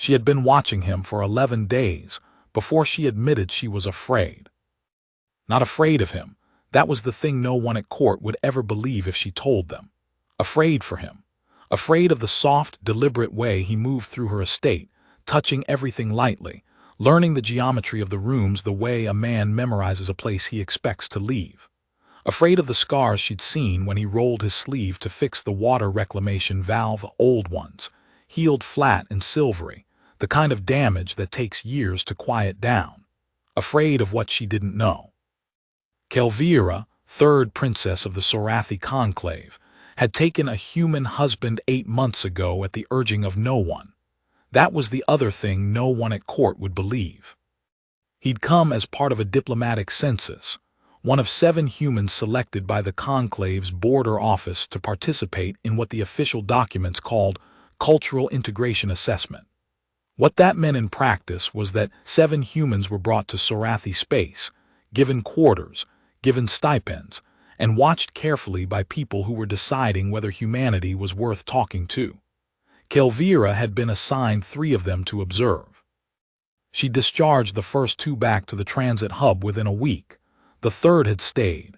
She had been watching him for 11 days before she admitted she was afraid. Not afraid of him. That was the thing no one at court would ever believe if she told them. Afraid for him. Afraid of the soft, deliberate way he moved through her estate, touching everything lightly, learning the geometry of the rooms the way a man memorizes a place he expects to leave. Afraid of the scars she'd seen when he rolled his sleeve to fix the water reclamation valve, old ones, healed flat and silvery, the kind of damage that takes years to quiet down. Afraid of what she didn't know. Kelvira, third princess of the Sorathi conclave, had taken a human husband 8 months ago at the urging of no one. That was the other thing no one at court would believe. He'd come as part of a diplomatic census, one of 7 humans selected by the conclave's border office to participate in what the official documents called cultural integration assessment. What that meant in practice was that 7 humans were brought to Sorathi space, given quarters, given stipends, and watched carefully by people who were deciding whether humanity was worth talking to. Kelvira had been assigned 3 of them to observe. She discharged the first 2 back to the transit hub within a week. The third had stayed.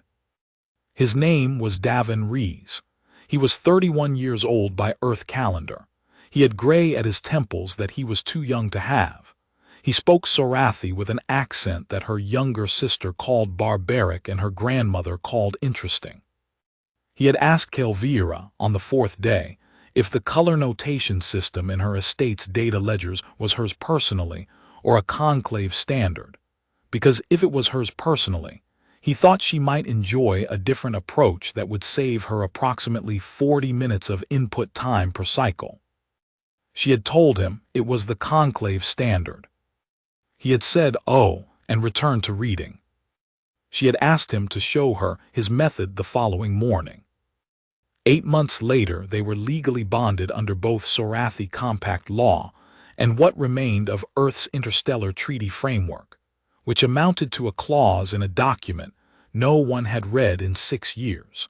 His name was Davin Rees. He was 31 years old by Earth calendar. He had gray at his temples that he was too young to have. He spoke Sorathi with an accent that her younger sister called barbaric and her grandmother called interesting. He had asked Kelvira, on the 4th day, if the color notation system in her estate's data ledgers was hers personally or a conclave standard, because if it was hers personally, he thought she might enjoy a different approach that would save her approximately 40 minutes of input time per cycle. She had told him it was the conclave standard. He had said, "Oh," and returned to reading. She had asked him to show her his method the following morning. 8 months later, they were legally bonded under both Sorathi compact law and what remained of Earth's interstellar treaty framework, which amounted to a clause in a document no one had read in 6 years.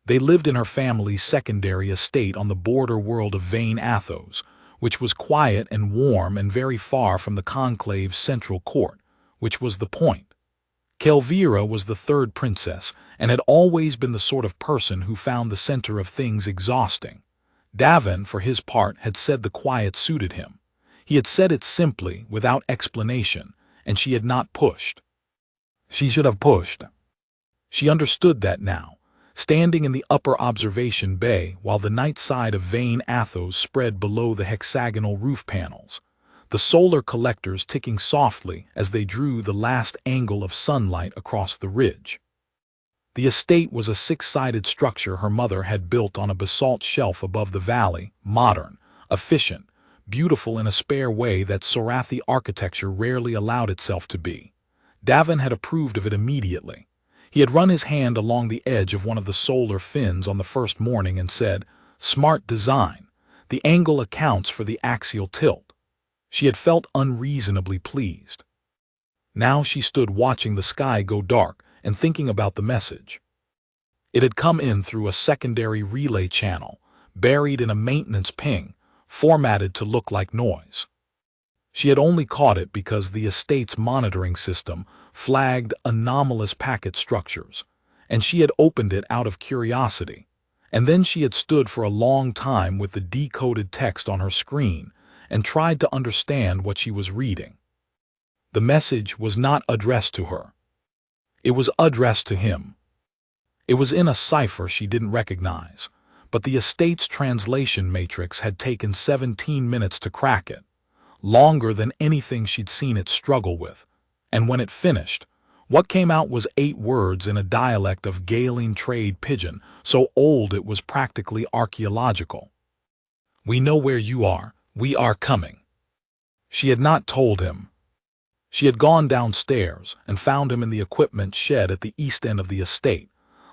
They lived in her family's secondary estate on the border world of Vain Athos, which was quiet and warm and very far from the conclave's central court, which was the point. Kelvira was the 3rd princess and had always been the sort of person who found the center of things exhausting. Davin, for his part, had said the quiet suited him. He had said it simply, without explanation, and she had not pushed. She should have pushed. She understood that now, standing in the upper observation bay while the night side of Vain Athos spread below the hexagonal roof panels, the solar collectors ticking softly as they drew the last angle of sunlight across the ridge. The estate was a 6-sided structure her mother had built on a basalt shelf above the valley, modern, efficient, beautiful in a spare way that Sorathi architecture rarely allowed itself to be. Davin had approved of it immediately. He had run his hand along the edge of one of the solar fins on the first morning and said, "Smart design. The angle accounts for the axial tilt." She had felt unreasonably pleased. Now she stood watching the sky go dark and thinking about the message. It had come in through a secondary relay channel, buried in a maintenance ping, formatted to look like noise. She had only caught it because the estate's monitoring system flagged anomalous packet structures, and she had opened it out of curiosity, and then she had stood for a long time with the decoded text on her screen and tried to understand what she was reading. The message was not addressed to her. It was addressed to him. It was in a cipher she didn't recognize, but the estate's translation matrix had taken 17 minutes to crack it, longer than anything she'd seen it struggle with, and when it finished, what came out was 8 words in a dialect of Gaeling trade pidgin, so old it was practically archaeological. "We know where you are. We are coming." She had not told him. She had gone downstairs and found him in the equipment shed at the east end of the estate,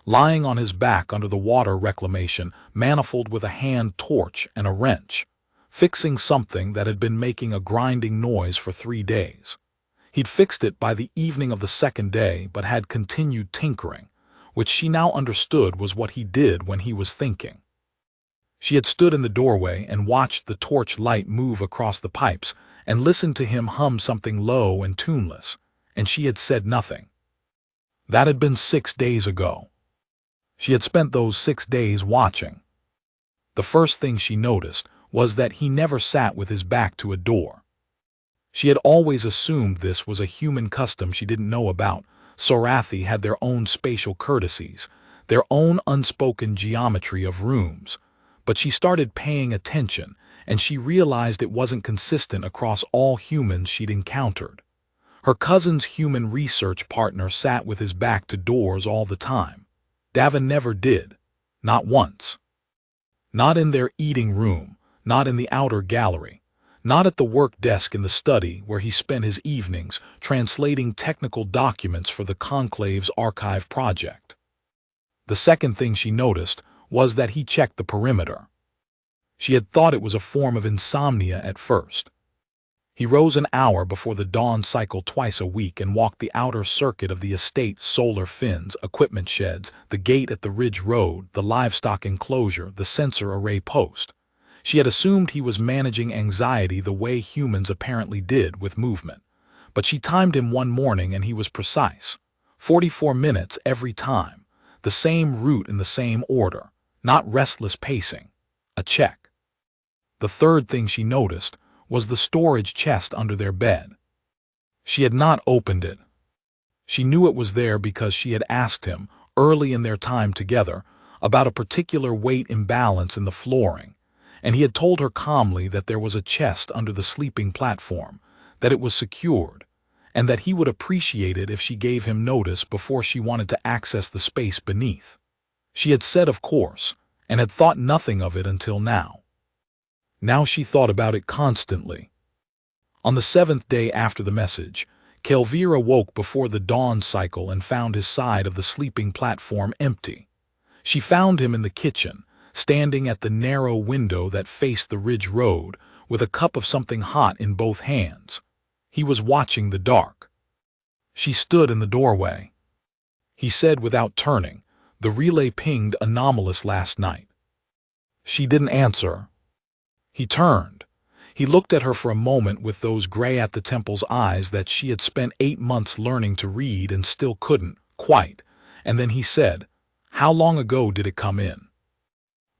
lying on his back under the water reclamation manifold with a hand torch and a wrench, fixing something that had been making a grinding noise for 3 days. He'd fixed it by the evening of the 2nd day but had continued tinkering, which she now understood was what he did when he was thinking. She had stood in the doorway and watched the torch light move across the pipes and listened to him hum something low and tuneless, and she had said nothing. That had been 6 days ago. She had spent those 6 days watching. The first thing she noticed was that he never sat with his back to a door. She had always assumed this was a human custom she didn't know about. Sorathi had their own spatial courtesies, their own unspoken geometry of rooms, but she started paying attention, and she realized it wasn't consistent across all humans she'd encountered. Her cousin's human research partner sat with his back to doors all the time. Davin never did. Not once. Not in their eating room, not in the outer gallery, not at the work desk in the study where he spent his evenings translating technical documents for the Conclave's archive project. The second thing she noticed was that he checked the perimeter. She had thought it was a form of insomnia at first. He rose an hour before the dawn cycle twice a week and walked the outer circuit of the estate's solar fins, equipment sheds, the gate at the Ridge Road, the livestock enclosure, the sensor array post. She had assumed he was managing anxiety the way humans apparently did with movement. But she timed him one morning and he was precise. 44 minutes every time. The same route in the same order. Not restless pacing. A check. The third thing she noticed was the storage chest under their bed. She had not opened it. She knew it was there because she had asked him, early in their time together, about a particular weight imbalance in the flooring, and he had told her calmly that there was a chest under the sleeping platform, that it was secured, and that he would appreciate it if she gave him notice before she wanted to access the space beneath. She had said of course, and had thought nothing of it until now. Now she thought about it constantly. On the 7th day after the message, Kelvir awoke before the dawn cycle and found his side of the sleeping platform empty. She found him in the kitchen, standing at the narrow window that faced the Ridge Road, with a cup of something hot in both hands. He was watching the dark. She stood in the doorway. He said without turning, "The relay pinged anomalous last night." She didn't answer. He turned. He looked at her for a moment with those gray-at-the-temples eyes that she had spent 8 months learning to read and still couldn't, quite, and then he said, "How long ago did it come in?"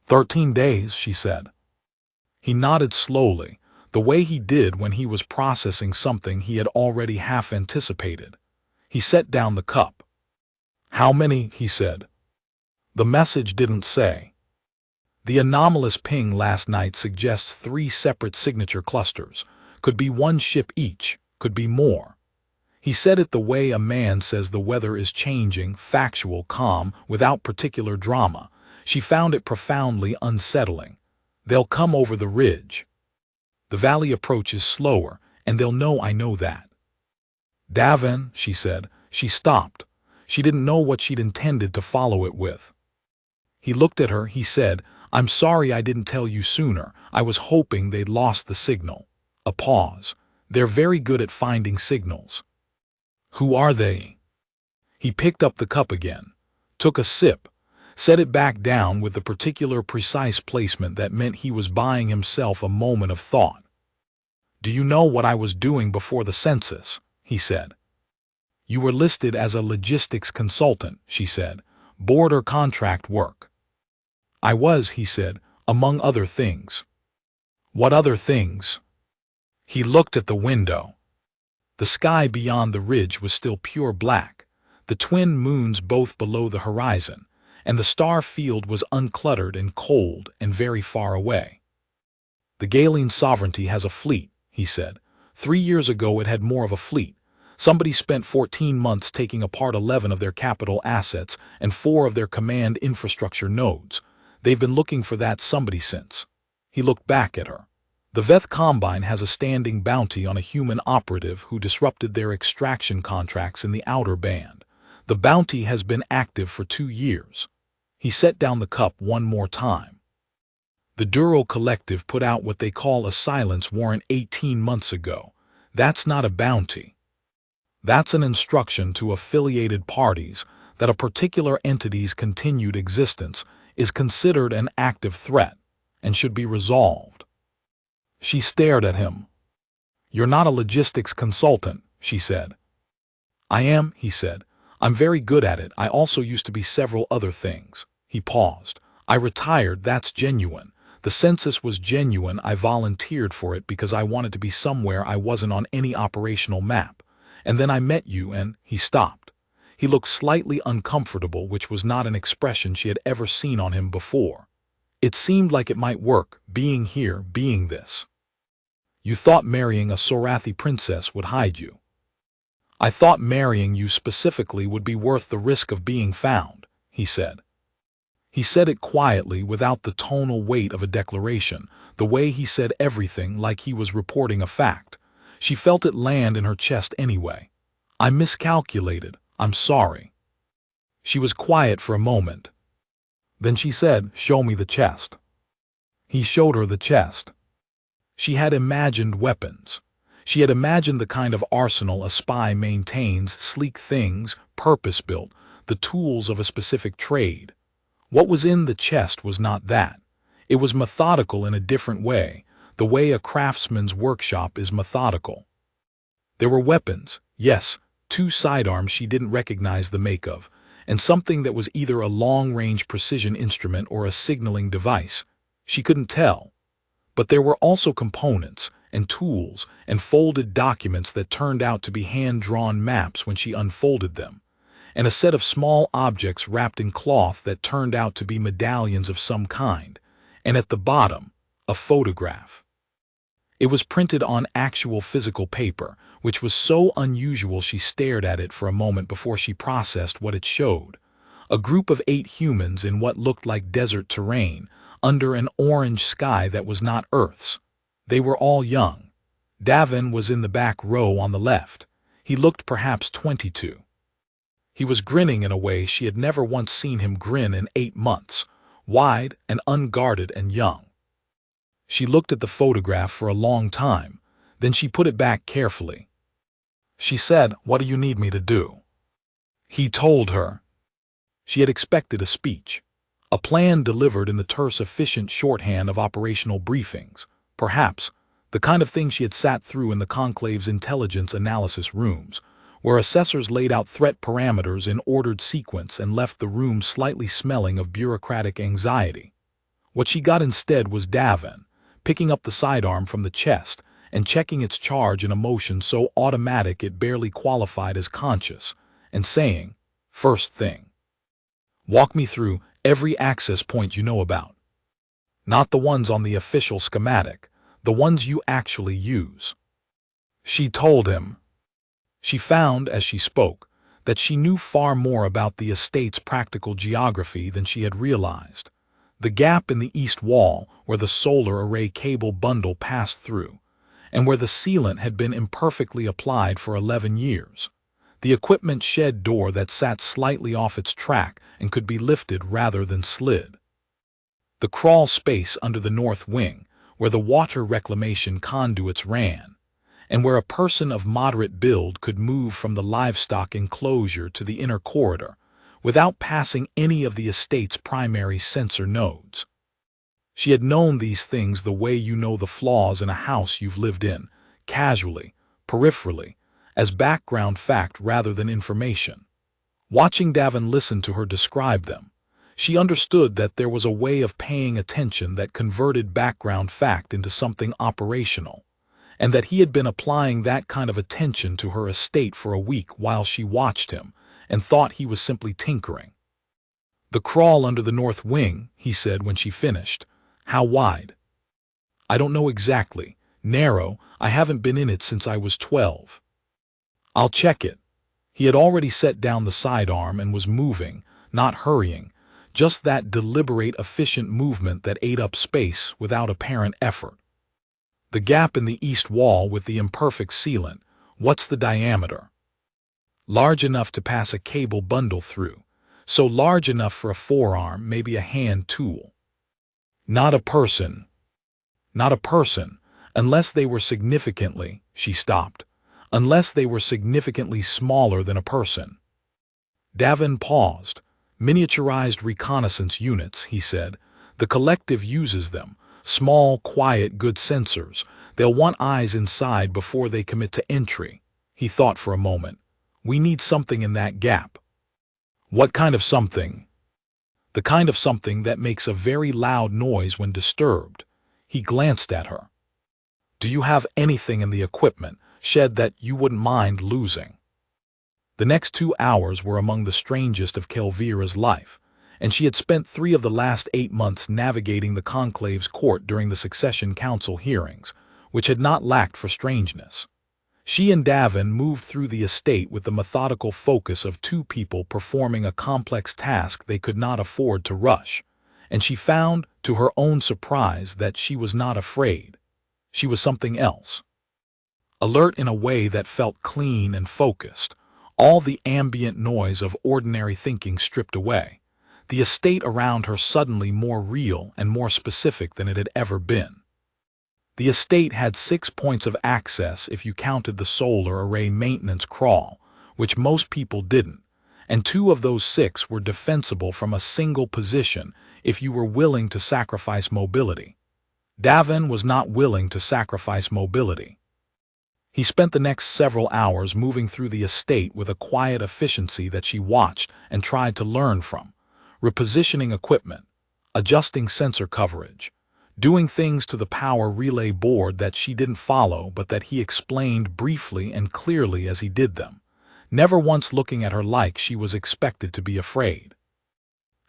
13 days, she said. He nodded slowly, the way he did when he was processing something he had already half anticipated. He set down the cup. "How many?" he said. The message didn't say. The anomalous ping last night suggests 3 separate signature clusters. Could be 1 ship each, could be more. He said it the way a man says the weather is changing, factual, calm, without particular drama. She found it profoundly unsettling. They'll come over the ridge. The valley approaches slower, and they'll know I know that. Davin, she said. She stopped. She didn't know what she'd intended to follow it with. He looked at her, he said, "I'm sorry I didn't tell you sooner. I was hoping they'd lost the signal." A pause. "They're very good at finding signals." "Who are they?" He picked up the cup again, took a sip, set it back down with the particular precise placement that meant he was buying himself a moment of thought. "Do you know what I was doing before the census?" he said. "You were listed as a logistics consultant," she said. "Border contract work." "I was," he said, "among other things." "What other things?" He looked at the window. The sky beyond the ridge was still pure black, the twin moons both below the horizon, and the star field was uncluttered and cold and very far away. "The Galen Sovereignty has a fleet," he said. 3 years ago it had more of a fleet. Somebody spent 14 months taking apart 11 of their capital assets and 4 of their command infrastructure nodes. They've been looking for that somebody since. He looked back at her. The Veth Combine has a standing bounty on a human operative who disrupted their extraction contracts in the outer band. The bounty has been active for 2 years. He set down the cup one more time. The Duro Collective put out what they call a silence warrant 18 months ago. That's not a bounty. That's an instruction to affiliated parties that a particular entity's continued existence is considered an active threat, and should be resolved. She stared at him. "You're not a logistics consultant," she said. "I am," he said. "I'm very good at it. I also used to be several other things." He paused. "I retired, that's genuine. The census was genuine. I volunteered for it because I wanted to be somewhere I wasn't on any operational map. And then I met you and—" He stopped. He looked slightly uncomfortable, which was not an expression she had ever seen on him before. It seemed like it might work, being here, being this. "You thought marrying a Sorathi princess would hide you." "I thought marrying you specifically would be worth the risk of being found," he said. He said it quietly, without the tonal weight of a declaration, the way he said everything like he was reporting a fact. She felt it land in her chest anyway. "I miscalculated. I'm sorry." She was quiet for a moment. Then she said, "Show me the chest." He showed her the chest. She had imagined weapons. She had imagined the kind of arsenal a spy maintains, sleek things, purpose-built, the tools of a specific trade. What was in the chest was not that. It was methodical in a different way, the way a craftsman's workshop is methodical. There were weapons, yes, 2 sidearms she didn't recognize the make of, and something that was either a long-range precision instrument or a signaling device. She couldn't tell. But there were also components and tools and folded documents that turned out to be hand-drawn maps when she unfolded them, and a set of small objects wrapped in cloth that turned out to be medallions of some kind, and at the bottom, a photograph. It was printed on actual physical paper, which was so unusual she stared at it for a moment before she processed what it showed. A group of 8 humans in what looked like desert terrain, under an orange sky that was not Earth's. They were all young. Davin was in the back row on the left. He looked perhaps 22. He was grinning in a way she had never once seen him grin in 8 months, wide and unguarded and young. She looked at the photograph for a long time, then she put it back carefully. She said, "What do you need me to do?" He told her. She had expected a speech, a plan delivered in the terse, efficient shorthand of operational briefings, perhaps the kind of thing she had sat through in the Conclave's intelligence analysis rooms, where assessors laid out threat parameters in ordered sequence and left the room slightly smelling of bureaucratic anxiety. What she got instead was Davin, picking up the sidearm from the chest and checking its charge in a motion so automatic it barely qualified as conscious, and saying, "First thing, walk me through every access point you know about. Not the ones on the official schematic, the ones you actually use." She told him. She found, as she spoke, that she knew far more about the estate's practical geography than she had realized. The gap in the east wall where the solar array cable bundle passed through, and where the sealant had been imperfectly applied for 11 years. The equipment shed door that sat slightly off its track and could be lifted rather than slid. The crawl space under the north wing, where the water reclamation conduits ran, and where a person of moderate build could move from the livestock enclosure to the inner corridor, without passing any of the estate's primary sensor nodes. She had known these things the way you know the flaws in a house you've lived in, casually, peripherally, as background fact rather than information. Watching Davin listen to her describe them, she understood that there was a way of paying attention that converted background fact into something operational, and that he had been applying that kind of attention to her estate for a week while she watched him, and thought he was simply tinkering. "The crawl under the north wing," he said when she finished. "How wide?" "I don't know exactly. Narrow. I haven't been in it since I was 12. "I'll check it." He had already set down the sidearm and was moving, not hurrying, just that deliberate, efficient movement that ate up space without apparent effort. "The gap in the east wall with the imperfect sealant, what's the diameter?" "Large enough to pass a cable bundle through, so large enough for a forearm, maybe a hand tool." "Not a person." "Not a person, unless they were significantly," she stopped, "unless they were significantly smaller than a person." Davin paused. "Miniaturized reconnaissance units," he said. "The collective uses them, Small, quiet, good sensors. They'll want eyes inside before they commit to entry. He thought for a moment. We need something in that gap. What kind of something? The kind of something that makes a very loud noise when disturbed. He glanced at her. Do you have anything in the equipment shed that you wouldn't mind losing? The next 2 hours were among the strangest of Kelvira's life, and she had spent 3 of the last 8 months navigating the conclave's court during the succession council hearings, which had not lacked for strangeness. She and Davin moved through the estate with the methodical focus of 2 people performing a complex task they could not afford to rush, and she found, to her own surprise, that she was not afraid. She was something else. Alert in a way that felt clean and focused, all the ambient noise of ordinary thinking stripped away, the estate around her suddenly more real and more specific than it had ever been. The estate had 6 points of access if you counted the solar array maintenance crawl, which most people didn't, and 2 of those 6 were defensible from a single position if you were willing to sacrifice mobility. Davin was not willing to sacrifice mobility. He spent the next several hours moving through the estate with a quiet efficiency that she watched and tried to learn from, repositioning equipment, adjusting sensor coverage, doing things to the power relay board that she didn't follow but that he explained briefly and clearly as he did them, never once looking at her like she was expected to be afraid.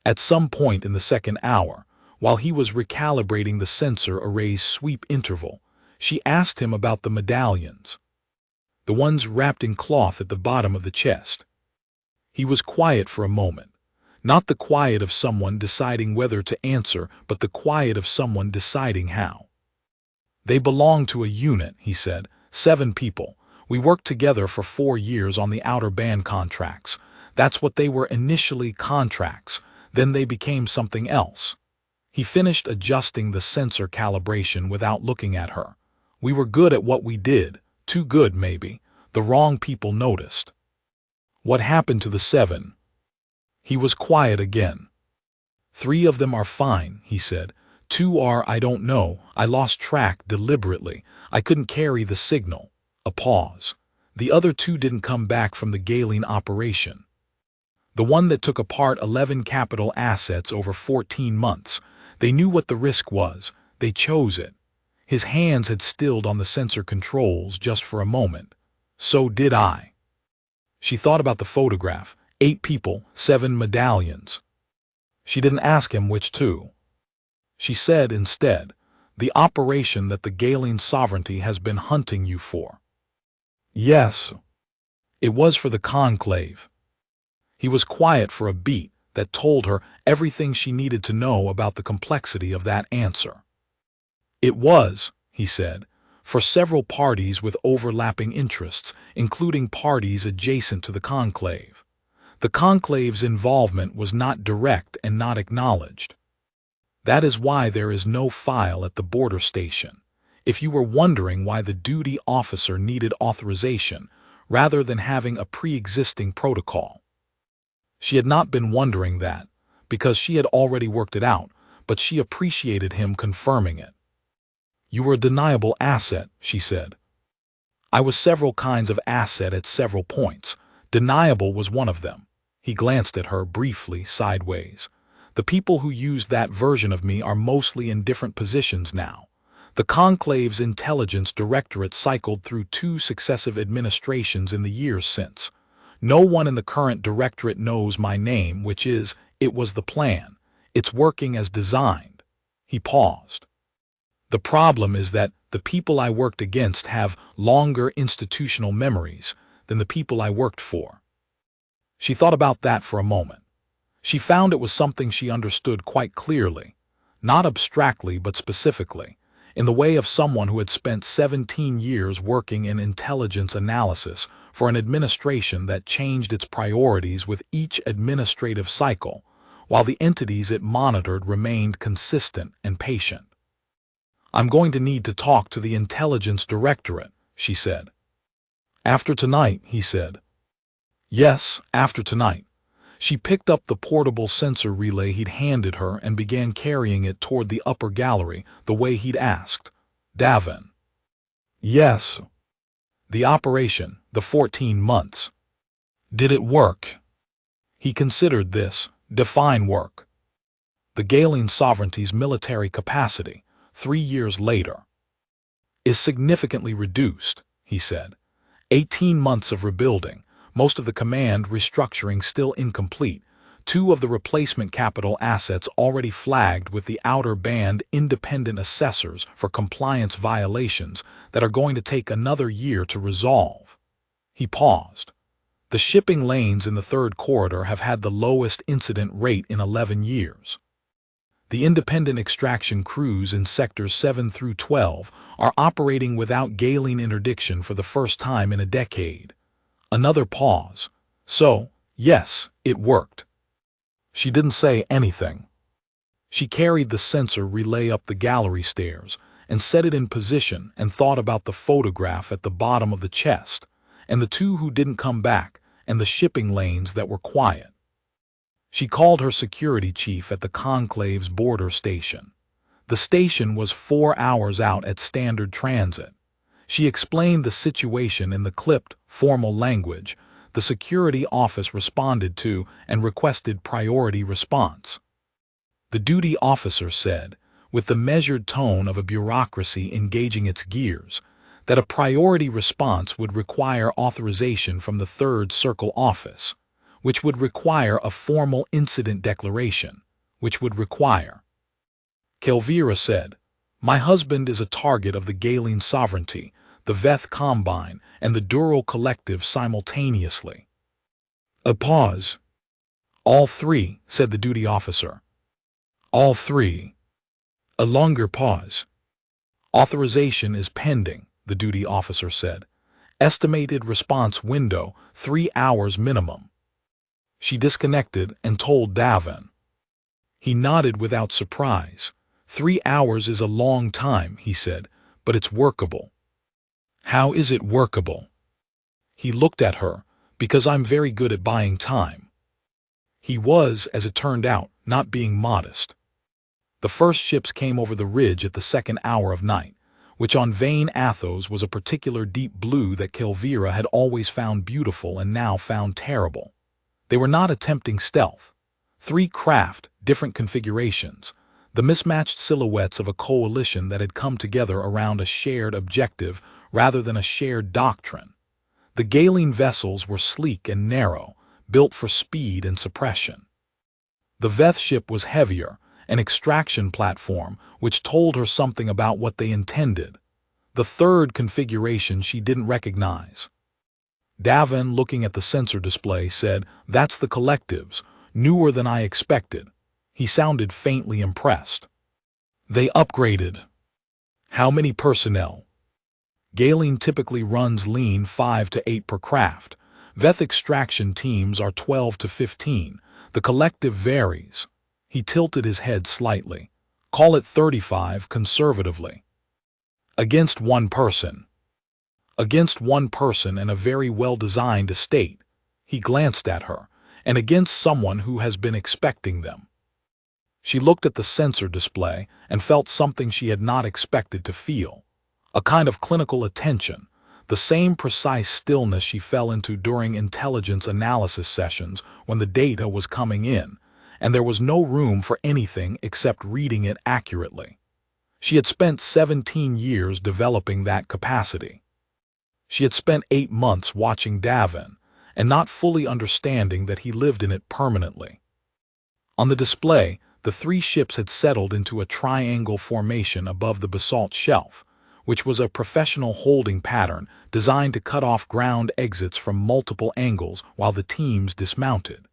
At some point in the second hour, while he was recalibrating the sensor array's sweep interval, she asked him about the medallions, the ones wrapped in cloth at the bottom of the chest. He was quiet for a moment, not the quiet of someone deciding whether to answer, but the quiet of someone deciding how. They belong to a unit, he said, 7 people. We worked together for 4 years on the outer band contracts. That's what they were initially, contracts, then they became something else. He finished adjusting the sensor calibration without looking at her. We were good at what we did, too good maybe. The wrong people noticed. What happened to the 7? He was quiet again. 3 of them are fine, he said. 2 are, I don't know. I lost track deliberately. I couldn't carry the signal. A pause. The other 2 didn't come back from the Galeen operation. The one that took apart 11 capital assets over 14 months. They knew what the risk was. They chose it. His hands had stilled on the sensor controls just for a moment. So did I. She thought about the photograph. 8 people, 7 medallions. She didn't ask him which 2. She said instead, the operation that the Galeen sovereignty has been hunting you for. Yes. It was for the conclave. He was quiet for a beat that told her everything she needed to know about the complexity of that answer. It was, he said, for several parties with overlapping interests, including parties adjacent to the conclave. The conclave's involvement was not direct and not acknowledged. That is why there is no file at the border station. If you were wondering why the duty officer needed authorization rather than having a pre-existing protocol. She had not been wondering that, because she had already worked it out, but she appreciated him confirming it. You were a deniable asset, she said. I was several kinds of asset at several points. Deniable was one of them. He glanced at her briefly, sideways. The people who used that version of me are mostly in different positions now. The Conclave's intelligence directorate cycled through 2 successive administrations in the years since. No one in the current directorate knows my name, which is, it was the plan. It's working as designed. He paused. The problem is that the people I worked against have longer institutional memories than the people I worked for. She thought about that for a moment. She found it was something she understood quite clearly, not abstractly but specifically, in the way of someone who had spent 17 years working in intelligence analysis for an administration that changed its priorities with each administrative cycle, while the entities it monitored remained consistent and patient. I'm going to need to talk to the intelligence directorate, she said. After tonight, he said. Yes, after tonight. She picked up the portable sensor relay he'd handed her and began carrying it toward the upper gallery the way he'd asked. Davin. Yes. The operation, the 14 months. Did it work? He considered this. Define work. The Galen sovereignty's military capacity, 3 years later, is significantly reduced, he said. 18 months of rebuilding, most of the command restructuring still incomplete, 2 of the replacement capital assets already flagged with the outer band independent assessors for compliance violations that are going to take another year to resolve. He paused. The shipping lanes in the 3rd corridor have had the lowest incident rate in 11 years. The independent extraction crews in sectors 7 through 12 are operating without Galen interdiction for the first time in a decade. Another pause. So, yes, it worked. She didn't say anything. She carried the sensor relay up the gallery stairs and set it in position and thought about the photograph at the bottom of the chest, and the 2 who didn't come back, and the shipping lanes that were quiet. She called her security chief at the Conclave's border station. The station was 4 hours out at standard transit. She explained the situation in the clipped, formal language the security office responded to and requested priority response. The duty officer said, with the measured tone of a bureaucracy engaging its gears, that a priority response would require authorization from the 3rd Circle office, which would require a formal incident declaration, which would require. Kelvira said, "My husband is a target of the Galen sovereignty, the Veth Combine, and the Duro Collective simultaneously." A pause. "All 3, said the duty officer. "All 3. A longer pause. "Authorization is pending," the duty officer said. "Estimated response window, 3 hours minimum." She disconnected and told Davin. He nodded without surprise. 3 hours is a long time, he said, but it's workable. How is it workable? He looked at her, because I'm very good at buying time. He was, as it turned out, not being modest. The first ships came over the ridge at the 2nd hour of night, which on Vane Athos was a particular deep blue that Kelvira had always found beautiful and now found terrible. They were not attempting stealth. 3 craft, different configurations, the mismatched silhouettes of a coalition that had come together around a shared objective rather than a shared doctrine. The Galen vessels were sleek and narrow, built for speed and suppression. The Veth ship was heavier, an extraction platform which told her something about what they intended. The 3rd configuration she didn't recognize. Davin, looking at the sensor display, said, "That's the Collectives, newer than I expected." He sounded faintly impressed. "They upgraded." "How many personnel?" Galen typically runs lean 5 to 8 per craft. Veth extraction teams are 12 to 15. The Collective varies. He tilted his head slightly. "Call it 35 conservatively." "Against 1 person." "Against 1 person and a very well-designed estate." He glanced at her, "and against someone who has been expecting them." She looked at the sensor display and felt something she had not expected to feel. A kind of clinical attention, the same precise stillness she fell into during intelligence analysis sessions when the data was coming in, and there was no room for anything except reading it accurately. She had spent 17 years developing that capacity. She had spent 8 months watching Davin, and not fully understanding that he lived in it permanently. On the display, the 3 ships had settled into a triangle formation above the basalt shelf, which was a professional holding pattern designed to cut off ground exits from multiple angles while the teams dismounted.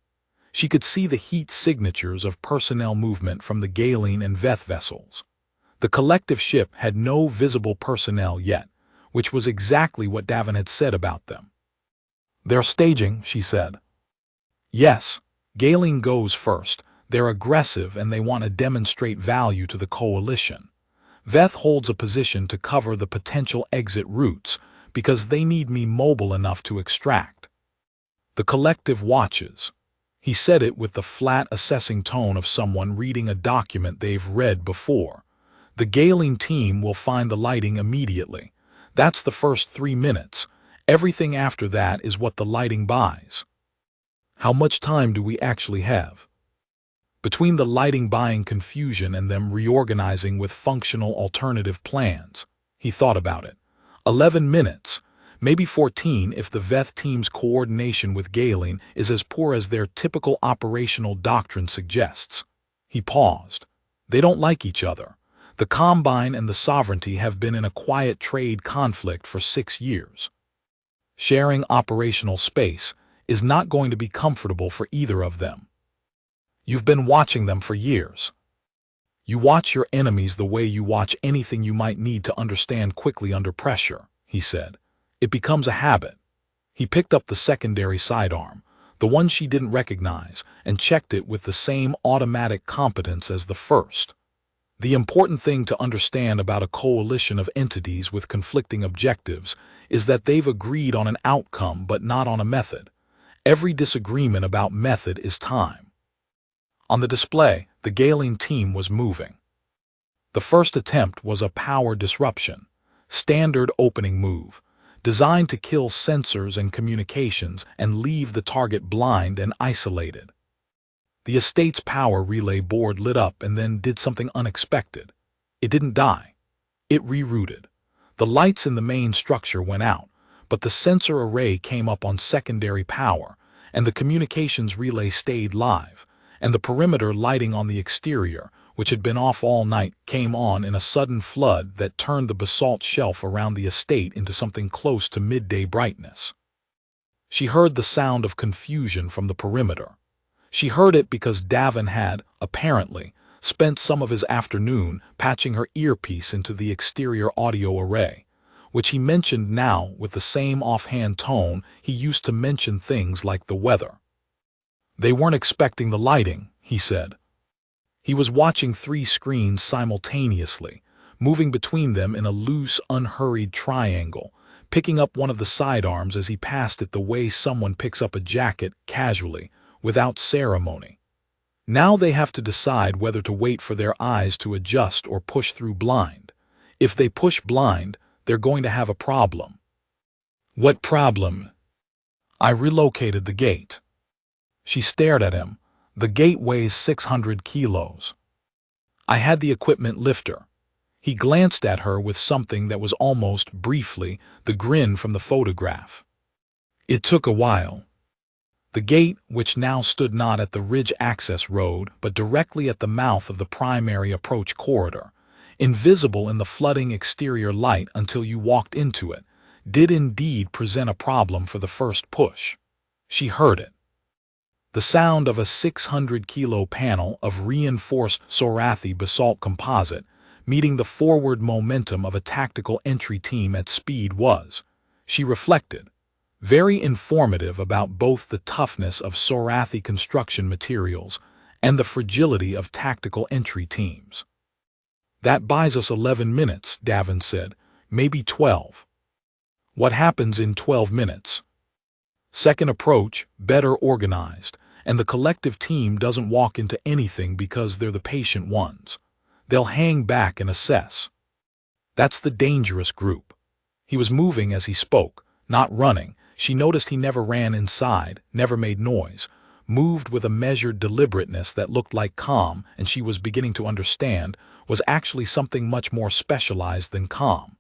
She could see the heat signatures of personnel movement from the Galen and Veth vessels. The Collective ship had no visible personnel yet, which was exactly what Davin had said about them. "They're staging," she said. "Yes, Galen goes first. They're aggressive and they want to demonstrate value to the coalition. Veth holds a position to cover the potential exit routes because they need me mobile enough to extract. The Collective watches. He said it with the flat, assessing tone of someone reading a document they've read before. The Galen team will find the lighting immediately. That's the first 3 minutes. Everything after that is what the lighting buys. How much time do we actually have? Between the lighting buying confusion and them reorganizing with functional alternative plans, he thought about it. 11 minutes, maybe 14 if the Veth team's coordination with Galen is as poor as their typical operational doctrine suggests. He paused. They don't like each other. The Combine and the Sovereignty have been in a quiet trade conflict for 6 years. Sharing operational space is not going to be comfortable for either of them. You've been watching them for years. You watch your enemies the way you watch anything you might need to understand quickly under pressure, he said. It becomes a habit. He picked up the secondary sidearm, the one she didn't recognize, and checked it with the same automatic competence as the first. The important thing to understand about a coalition of entities with conflicting objectives is that they've agreed on an outcome but not on a method. Every disagreement about method is time. On the display, the Galen team was moving. The first attempt was a power disruption, standard opening move, designed to kill sensors and communications and leave the target blind and isolated. The estate's power relay board lit up and then did something unexpected. It didn't die. It rerouted. The lights in the main structure went out, but the sensor array came up on secondary power, and the communications relay stayed live, and the perimeter lighting on the exterior, which had been off all night, came on in a sudden flood that turned the basalt shelf around the estate into something close to midday brightness. She heard the sound of confusion from the perimeter. She heard it because Davin had, apparently, spent some of his afternoon patching her earpiece into the exterior audio array, which he mentioned now with the same offhand tone he used to mention things like the weather. They weren't expecting the lighting, he said. He was watching 3 screens simultaneously, moving between them in a loose, unhurried triangle, picking up one of the sidearms as he passed it the way someone picks up a jacket casually, without ceremony. Now they have to decide whether to wait for their eyes to adjust or push through blind. If they push blind, they're going to have a problem. What problem? I relocated the gate. She stared at him. The gate weighs 600 kilos. I had the equipment lifter. He glanced at her with something that was almost, briefly, the grin from the photograph. It took a while. The gate, which now stood not at the ridge access road, but directly at the mouth of the primary approach corridor, invisible in the flooding exterior light until you walked into it, did indeed present a problem for the first push. She heard it. The sound of a 600-kilo panel of reinforced Sorathi basalt composite meeting the forward momentum of a tactical entry team at speed was, she reflected, very informative about both the toughness of Sorathi construction materials and the fragility of tactical entry teams. That buys us 11 minutes, Davin said, maybe 12. What happens in 12 minutes? Second approach, better organized, and the collective team doesn't walk into anything because they're the patient ones. They'll hang back and assess. That's the dangerous group. He was moving as he spoke, not running. She noticed he never ran inside, never made noise, moved with a measured deliberateness that looked like calm, and she was beginning to understand was actually something much more specialized than calm.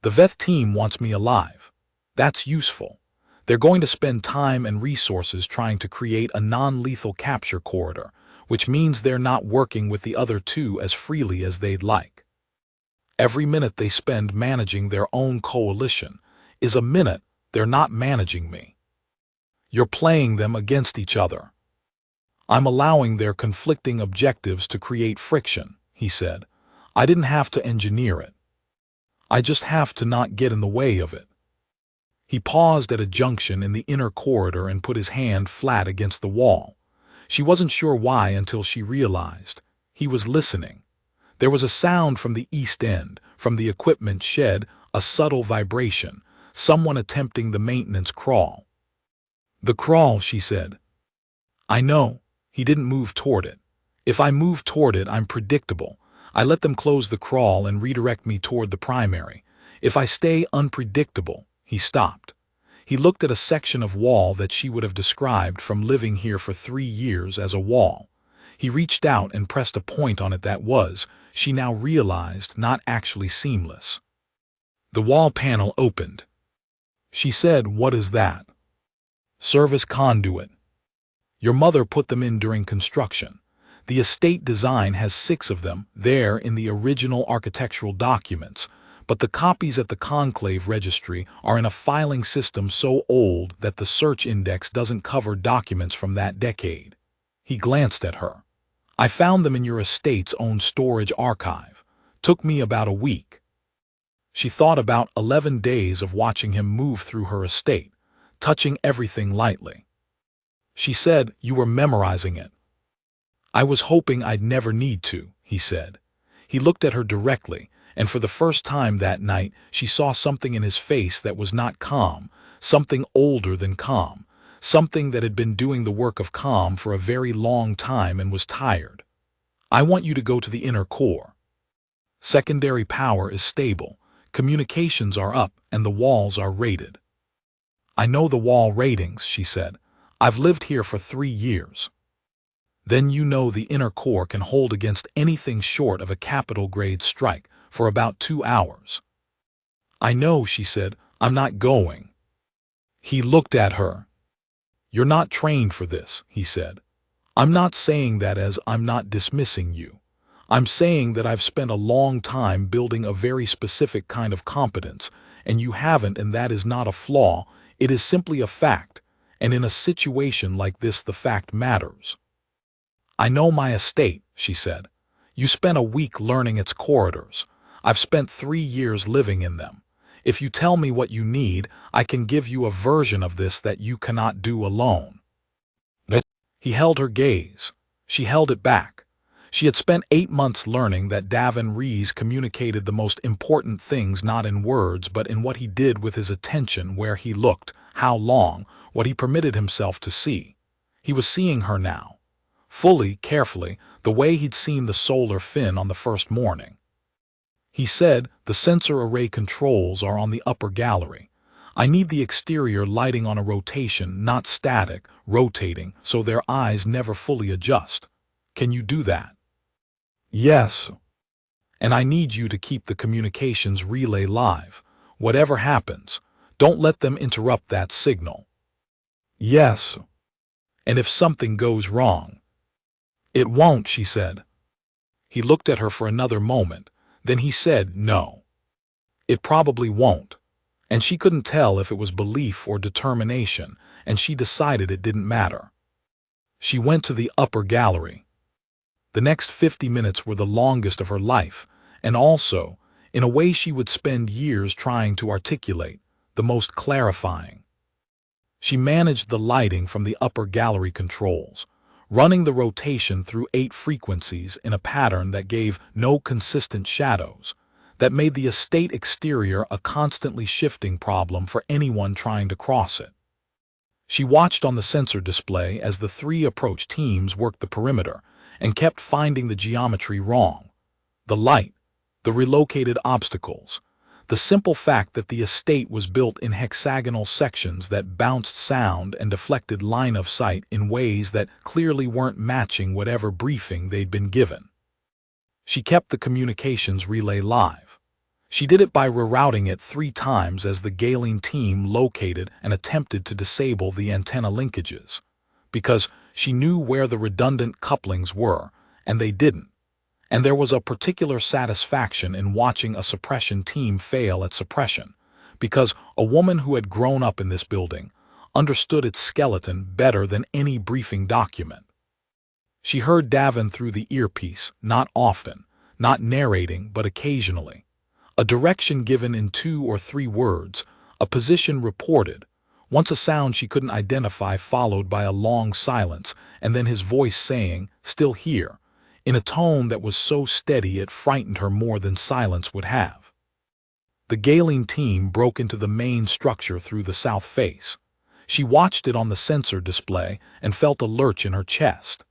The Veth team wants me alive. That's useful. They're going to spend time and resources trying to create a non-lethal capture corridor, which means they're not working with the other two as freely as they'd like. Every minute they spend managing their own coalition is a minute they're not managing me. You're playing them against each other. I'm allowing their conflicting objectives to create friction, he said. I didn't have to engineer it. I just have to not get in the way of it. He paused at a junction in the inner corridor and put his hand flat against the wall. She wasn't sure why until she realized. He was listening. There was a sound from the east end, from the equipment shed, a subtle vibration, someone attempting the maintenance crawl. The crawl, she said. I know. He didn't move toward it. If I move toward it, I'm predictable. I let them close the crawl and redirect me toward the primary. If I stay unpredictable, he stopped. He looked at a section of wall that she would have described from living here for 3 years as a wall. He reached out and pressed a point on it that was, she now realized, not actually seamless. The wall panel opened. She said, "What is that?" "Service conduit. Your mother put them in during construction. The estate design has 6 of them there in the original architectural documents, but the copies at the conclave registry are in a filing system so old that the search index doesn't cover documents from that decade." He glanced at her. "I found them in your estate's own storage archive. Took me about a week." She thought about 11 days of watching him move through her estate, touching everything lightly. She said, "You were memorizing it." "I was hoping I'd never need to," he said. He looked at her directly, and for the first time that night she saw something in his face that was not calm, something older than calm, something that had been doing the work of calm for a very long time and was tired. "I want you to go to the inner core. Secondary power is stable, communications are up, and the walls are rated." "I know the wall ratings," she said. "I've lived here for 3 years." "Then you know the inner core can hold against anything short of a capital-grade strike for about 2 hours." "I know," she said. "I'm not going." He looked at her. "You're not trained for this," he said. "I'm not saying that as I'm not dismissing you. I'm saying that I've spent a long time building a very specific kind of competence, and you haven't, and that is not a flaw, it is simply a fact, and in a situation like this the fact matters." "I know my estate," she said. "You spent a week learning its corridors. I've spent 3 years living in them. If you tell me what you need, I can give you a version of this that you cannot do alone." He held her gaze. She held it back. She had spent 8 months learning that Davin Rees communicated the most important things not in words but in what he did with his attention, where he looked, how long, what he permitted himself to see. He was seeing her now. Fully, carefully, the way he'd seen the solar fin on the first morning. He said, "The sensor array controls are on the upper gallery. I need the exterior lighting on a rotation, not static, rotating, so their eyes never fully adjust. Can you do that?" "Yes." "And I need you to keep the communications relay live. Whatever happens, don't let them interrupt that signal." "Yes." "And if something goes wrong?" "It won't," she said. He looked at her for another moment, then he said, "No. It probably won't." And she couldn't tell if it was belief or determination, and she decided it didn't matter. She went to the upper gallery. The next 50 minutes were the longest of her life, and also, in a way she would spend years trying to articulate, the most clarifying. She managed the lighting from the upper gallery controls, running the rotation through 8 frequencies in a pattern that gave no consistent shadows, that made the estate exterior a constantly shifting problem for anyone trying to cross it. She watched on the sensor display as the 3 approach teams worked the perimeter and kept finding the geometry wrong. The light, the relocated obstacles, the simple fact that the estate was built in hexagonal sections that bounced sound and deflected line of sight in ways that clearly weren't matching whatever briefing they'd been given. She kept the communications relay live. She did it by rerouting it 3 times as the Galen team located and attempted to disable the antenna linkages, because she knew where the redundant couplings were, and they didn't. And there was a particular satisfaction in watching a suppression team fail at suppression, because a woman who had grown up in this building understood its skeleton better than any briefing document. She heard Davin through the earpiece, not often, not narrating, but occasionally. A direction given in 2 or 3 words, a position reported, once a sound she couldn't identify followed by a long silence, and then his voice saying, "Still here," in a tone that was so steady it frightened her more than silence would have. The Galen team broke into the main structure through the south face. She watched it on the sensor display and felt a lurch in her chest.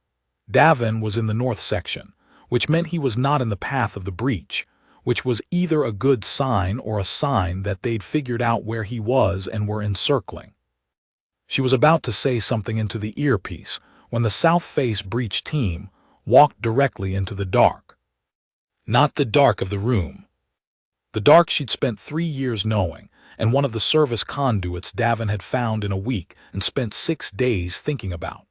Davin was in the north section, which meant he was not in the path of the breach, which was either a good sign or a sign that they'd figured out where he was and were encircling. She was about to say something into the earpiece when the South Face breach team walked directly into the dark. Not the dark of the room. The dark she'd spent 3 years knowing, and one of the service conduits Davin had found in a week and spent 6 days thinking about.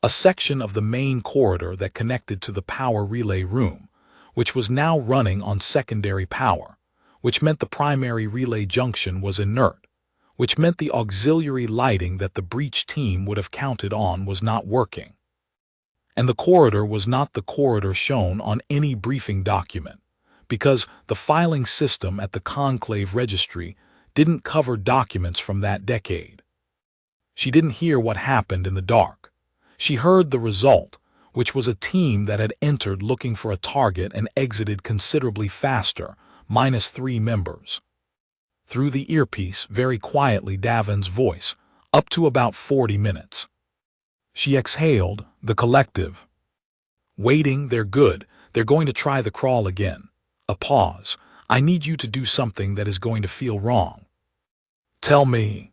A section of the main corridor that connected to the power relay room, which was now running on secondary power, which meant the primary relay junction was inert, which meant the auxiliary lighting that the breach team would have counted on was not working. And the corridor was not the corridor shown on any briefing document, because the filing system at the Conclave Registry didn't cover documents from that decade. She didn't hear what happened in the dark. She heard the result, which was a team that had entered looking for a target and exited considerably faster, -3 members. Through the earpiece, very quietly, Davin's voice, up to about 40 minutes. She exhaled, the collective. Waiting, they're good, they're going to try the crawl again. A pause. I need you to do something that is going to feel wrong. Tell me.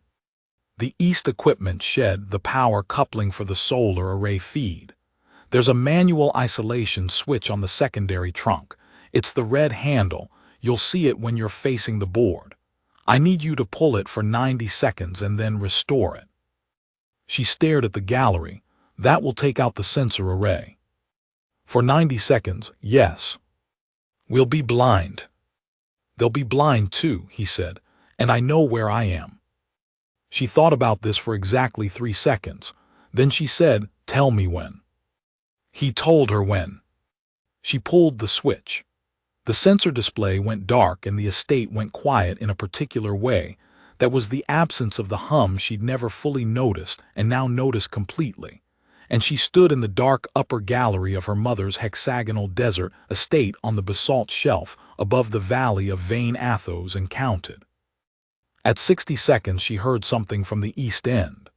The East equipment shed the power coupling for the solar array feed. There's a manual isolation switch on the secondary trunk. It's the red handle. You'll see it when you're facing the board. I need you to pull it for 90 seconds and then restore it. She stared at the gallery. That will take out the sensor array. For 90 seconds, yes. We'll be blind. They'll be blind too, he said, and I know where I am. She thought about this for exactly 3 seconds. Then she said, tell me when. He told her when. She pulled the switch. The sensor display went dark and the estate went quiet in a particular way that was the absence of the hum she'd never fully noticed and now noticed completely. And she stood in the dark upper gallery of her mother's hexagonal desert estate on the basalt shelf above the valley of Vain Athos and counted. At 60 seconds she heard something from the east end.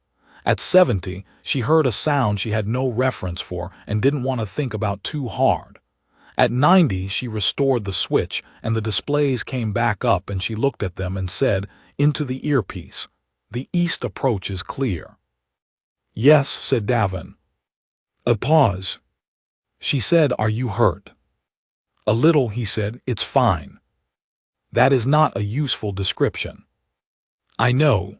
At 70 she heard a sound she had no reference for and didn't want to think about too hard. At 90 she restored the switch and the displays came back up and she looked at them and said, into the earpiece, the east approach is clear. Yes, said Davin. A pause. She said, are you hurt? A little, he said, it's fine. That is not a useful description. I know.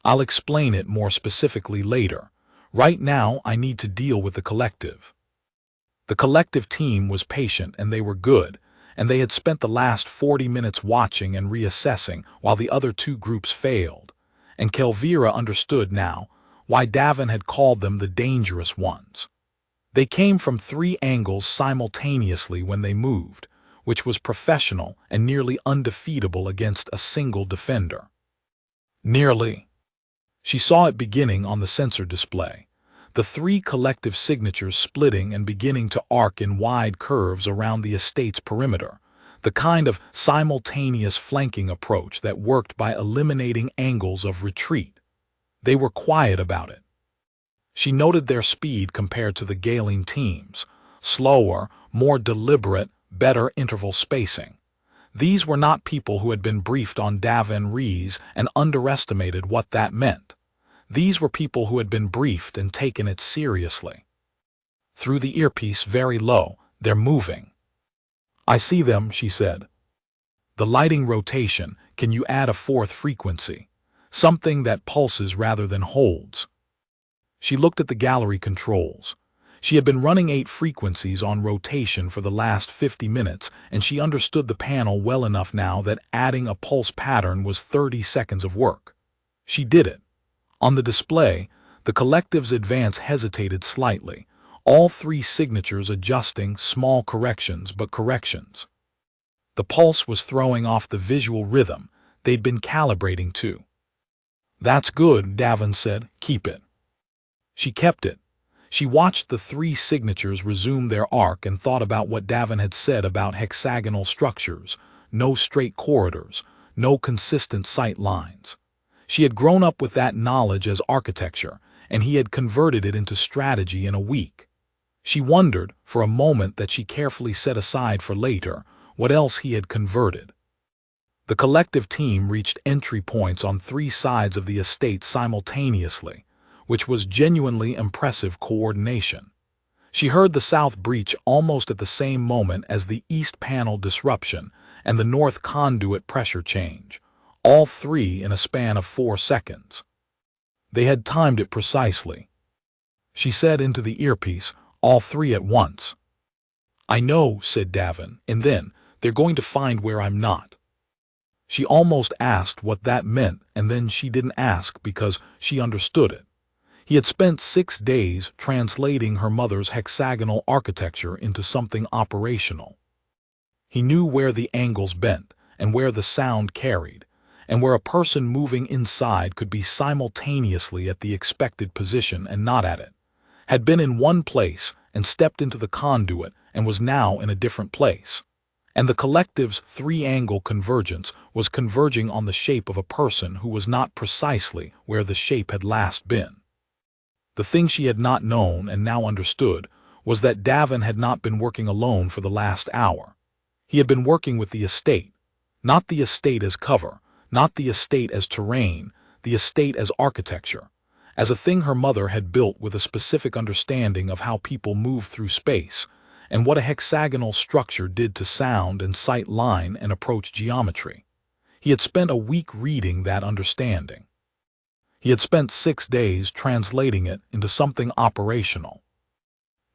I'll explain it more specifically later. Right now I need to deal with the collective. The collective team was patient and they were good, and they had spent the last 40 minutes watching and reassessing while the other 2 groups failed, and Kelvira understood now why Davin had called them the dangerous ones. They came from 3 angles simultaneously when they moved, which was professional and nearly undefeatable against a single defender. Nearly. She saw it beginning on the sensor display, the 3 collective signatures splitting and beginning to arc in wide curves around the estate's perimeter, the kind of simultaneous flanking approach that worked by eliminating angles of retreat. They were quiet about it. She noted their speed compared to the Galing teams, slower, more deliberate, better interval spacing. These were not people who had been briefed on Davin Rees and underestimated what that meant. These were people who had been briefed and taken it seriously. Through the earpiece, very low, they're moving. I see them, she said. The lighting rotation, can you add a 4th frequency? Something that pulses rather than holds. She looked at the gallery controls. She had been running 8 frequencies on rotation for the last 50 minutes, and she understood the panel well enough now that adding a pulse pattern was 30 seconds of work. She did it. On the display, the collective's advance hesitated slightly, all 3 signatures adjusting small corrections but corrections. The pulse was throwing off the visual rhythm they'd been calibrating to. That's good, Davin said. Keep it. She kept it. She watched the 3 signatures resume their arc and thought about what Davin had said about hexagonal structures, no straight corridors, no consistent sight lines. She had grown up with that knowledge as architecture, and he had converted it into strategy in a week. She wondered, for a moment that she carefully set aside for later, what else he had converted. The collective team reached entry points on 3 sides of the estate simultaneously, which was genuinely impressive coordination. She heard the south breach almost at the same moment as the east panel disruption and the north conduit pressure change, all 3 in a span of 4 seconds. They had timed it precisely. She said into the earpiece, all 3 at once. "I know," said Davin, "and then, they're going to find where I'm not." She almost asked what that meant, and then she didn't ask because she understood it. He had spent 6 days translating her mother's hexagonal architecture into something operational. He knew where the angles bent, and where the sound carried, and where a person moving inside could be simultaneously at the expected position and not at it, had been in one place and stepped into the conduit and was now in a different place. And the collective's 3-angle convergence was converging on the shape of a person who was not precisely where the shape had last been. The thing she had not known and now understood was that Davin had not been working alone for the last hour. He had been working with the estate, not the estate as cover, not the estate as terrain, the estate as architecture, as a thing her mother had built with a specific understanding of how people move through space, and what a hexagonal structure did to sound and sight line and approach geometry. He had spent a week reading that understanding. He had spent 6 days translating it into something operational.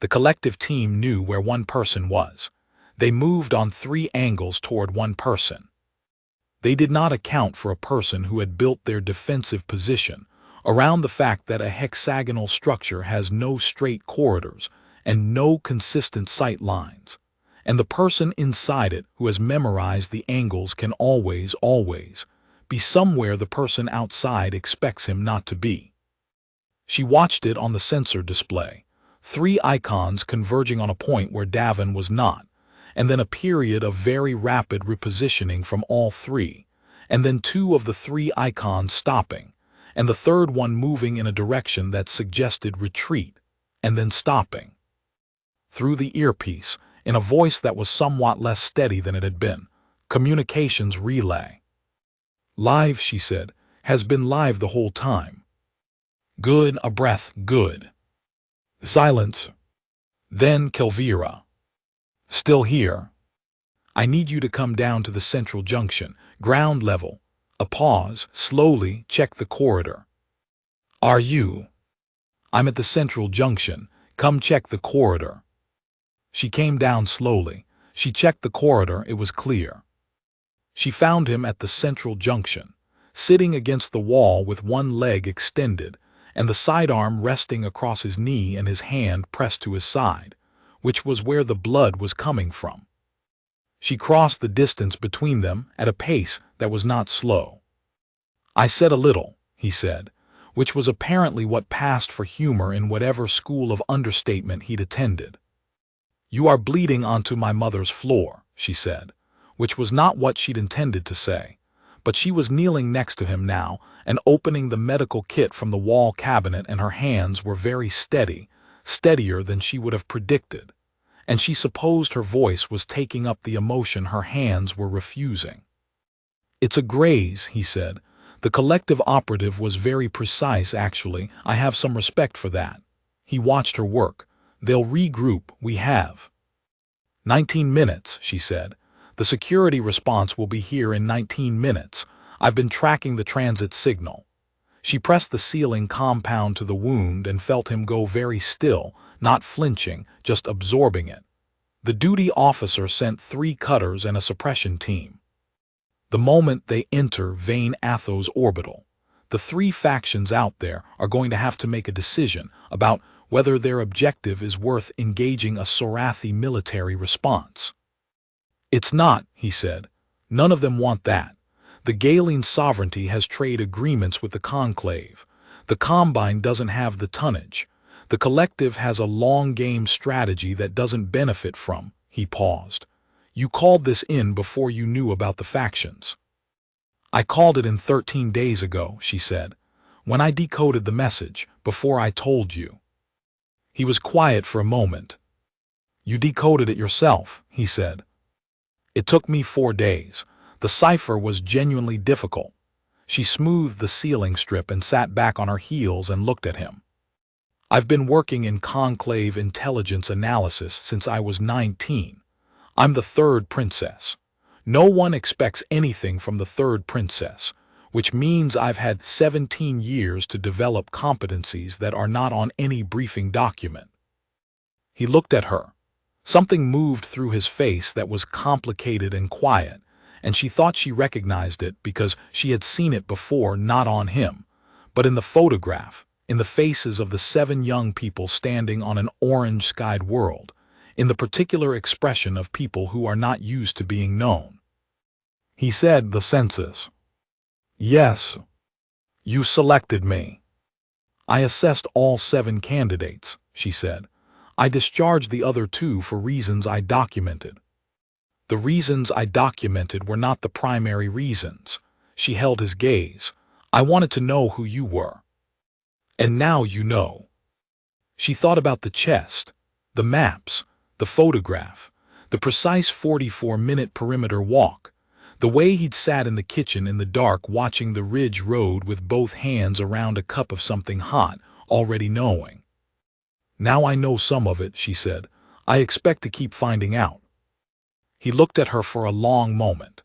The collective team knew where one person was. They moved on 3 angles toward one person. They did not account for a person who had built their defensive position around the fact that a hexagonal structure has no straight corridors and no consistent sight lines, and the person inside it who has memorized the angles can always be somewhere the person outside expects him not to be. She watched it on the sensor display, 3 icons converging on a point where Davin was not, and then a period of very rapid repositioning from all 3, and then 2 of the 3 icons stopping, and the third one moving in a direction that suggested retreat, and then stopping. Through the earpiece, in a voice that was somewhat less steady than it had been, communications relay. "Live," she said, "has been live the whole time." "Good," a breath, "good." Silence. Then Kelvira. "Still here. I need you to come down to the central junction, ground level." A pause, slowly, check the corridor. "Are you?" "I'm at the central junction. Come check the corridor." She came down slowly. She checked the corridor, it was clear. She found him at the central junction, sitting against the wall with one leg extended, and the sidearm resting across his knee and his hand pressed to his side, which was where the blood was coming from. She crossed the distance between them at a pace that was not slow. "I said a little," he said, which was apparently what passed for humor in whatever school of understatement he'd attended. "You are bleeding onto my mother's floor," she said, which was not what she'd intended to say, but she was kneeling next to him now and opening the medical kit from the wall cabinet, and her hands were very steady, steadier than she would have predicted, and she supposed her voice was taking up the emotion her hands were refusing. "It's a graze," he said. "The collective operative was very precise, actually. I have some respect for that." He watched her work. "They'll regroup, we have." 19 minutes, she said. "The security response will be here in 19 minutes. I've been tracking the transit signal." She pressed the sealing compound to the wound and felt him go very still, not flinching, just absorbing it. The duty officer sent 3 cutters and a suppression team. The moment they enter Vane Athos orbital, the 3 factions out there are going to have to make a decision about whether their objective is worth engaging a Sorathi military response. "It's not," he said. "None of them want that. The Galen sovereignty has trade agreements with the Conclave. The Combine doesn't have the tonnage. The collective has a long-game strategy that doesn't benefit from." He paused. "You called this in before you knew about the factions." I called it in 13 days ago, she said, when I decoded the message, before I told you. He was quiet for a moment. You decoded it yourself, he said. It took me 4 days. The cipher was genuinely difficult. She smoothed the sealing strip and sat back on her heels and looked at him. I've been working in conclave intelligence analysis since I was 19. I'm the third princess. No one expects anything from the third princess, which means I've had 17 years to develop competencies that are not on any briefing document. He looked at her. Something moved through his face that was complicated and quiet, and she thought she recognized it because she had seen it before, not on him, but in the photograph, in the faces of the 7 young people standing on an orange-skied world, in the particular expression of people who are not used to being known. He said, "The census." "Yes. You selected me." "I assessed all 7 candidates," she said. "I discharged the other 2 for reasons I documented." "The reasons I documented were not the primary reasons." She held his gaze. "I wanted to know who you were. And now you know." She thought about the chest, the maps, the photograph, the precise 44-minute perimeter walk, the way he'd sat in the kitchen in the dark watching the ridge road with both hands around a cup of something hot, already knowing. "Now I know some of it," she said. "I expect to keep finding out." He looked at her for a long moment.